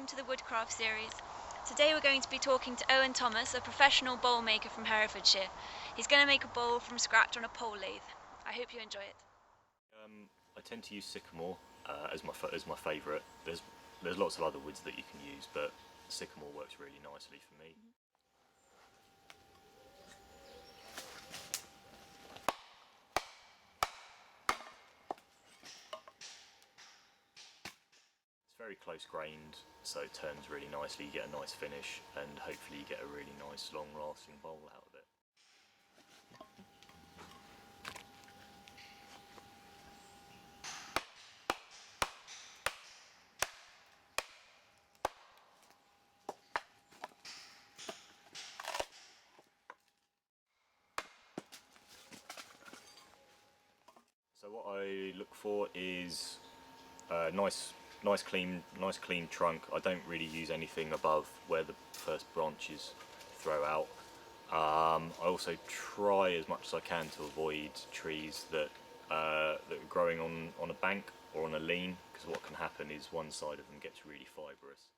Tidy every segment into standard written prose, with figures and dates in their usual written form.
welcome to the Woodcraft series. Today we're going to be talking to Owen Thomas, a professional bowl maker from Herefordshire. He's going to make a bowl from scratch on a pole lathe. I hope you enjoy it. I tend to use sycamore as my favourite. There's lots of other woods that you can use, but sycamore works really nicely for me. It's very close grained, so it turns really nicely. You get a nice finish, and hopefully you get a really nice long-lasting bowl out of it. So what I look for is a nice clean trunk. I don't really use anything above where the first branches throw out. I also try as much as I can to avoid trees that are growing on a bank or on a lean, because what can happen is one side of them gets really fibrous.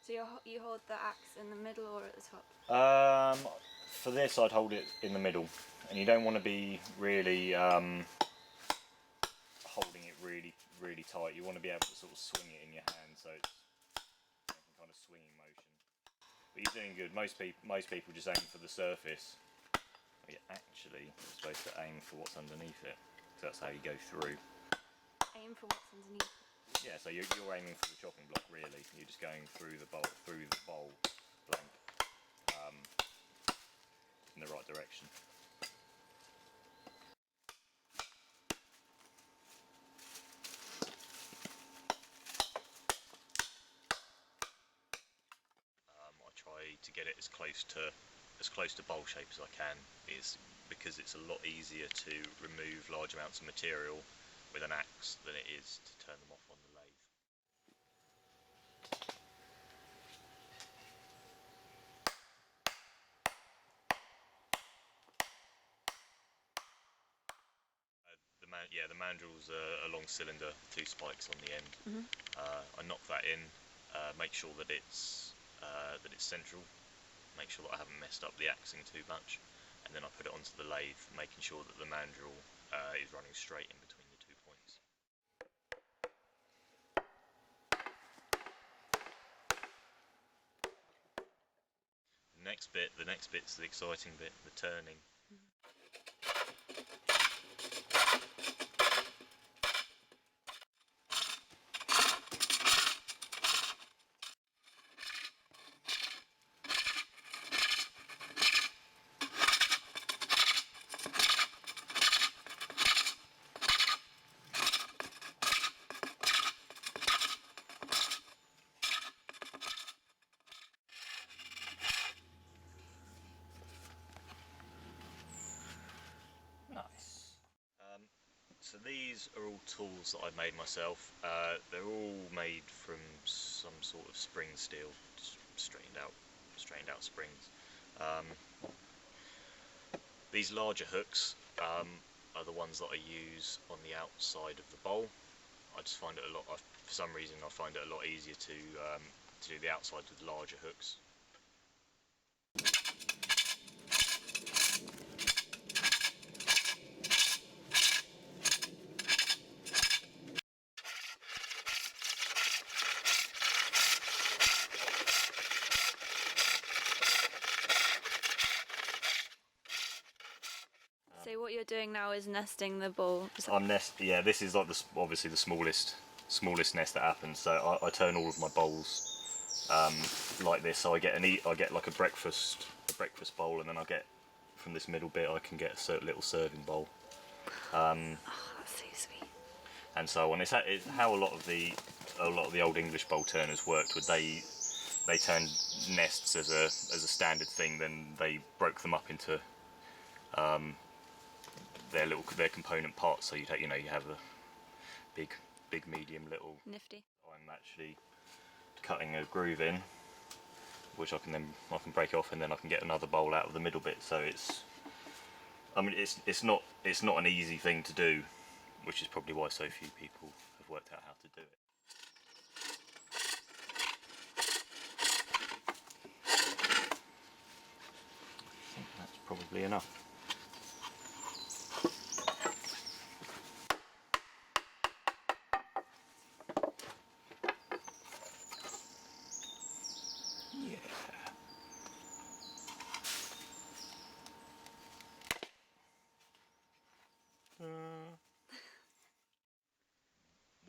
So you hold the axe in the middle or at the top? For this I'd hold it in the middle, and you don't want to be really holding it really tight. You want to be able to sort of swing it in your hand, so it's making kind of swinging motion. But you're doing good. Most people just aim for the surface. But you're actually supposed to aim for what's underneath it, so that's how you go through. Aim for what's underneath. Yeah, so you're aiming for the chopping block really. You're just going through the bowl blank in the right direction. I try to get it as close to bowl shape as I can, is because it's a lot easier to remove large amounts of material with an axe than it is to turn them off on the lathe. The mandrel's a long cylinder, 2 spikes on the end. I knock that in, make sure that it's central, make sure that I haven't messed up the axing too much, and then I put it onto the lathe, making sure that the mandrel is running straight in between the 2 points. The next bit's the exciting bit, the turning. So these are all tools that I've made myself. They're all made from some sort of spring steel, just straightened out springs. These larger hooks are the ones that I use on the outside of the bowl. I just find it for some reason I find it a lot easier to do the outside with larger hooks. So what you're doing now is nesting the bowl. Yeah, this is like obviously the smallest nest that happens. So I turn all of my bowls like this. So I get like a breakfast bowl, and then I get from this middle bit I can get a little serving bowl. That That's so sweet. And so on. It's how a lot of the old English bowl turners worked. Would they turned nests as a standard thing, then they broke them up into their component parts. So you have a big, medium, little. Nifty. I'm actually cutting a groove in, which I can break off, and then I can get another bowl out of the middle bit. So it's not an easy thing to do, which is probably why so few people have worked out how to do it. I think that's probably enough.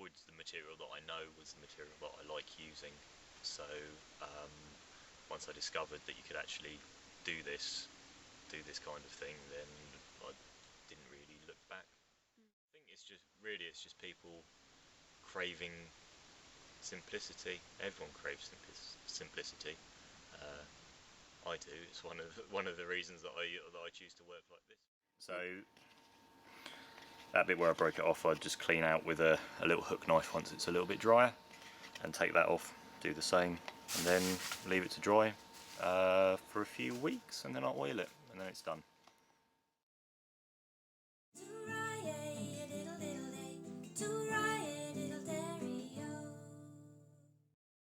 Wood's the material that I know was the material that I like using, so once I discovered that you could actually do this kind of thing, then I didn't really look back. I think it's just people craving simplicity. Everyone craves simplicity. I do. It's one of the reasons that I choose to work like this. So that bit where I broke it off, I'd just clean out with a little hook knife once it's a little bit drier, and take that off, do the same, and then leave it to dry for a few weeks, and then I'll oil it, and then it's done.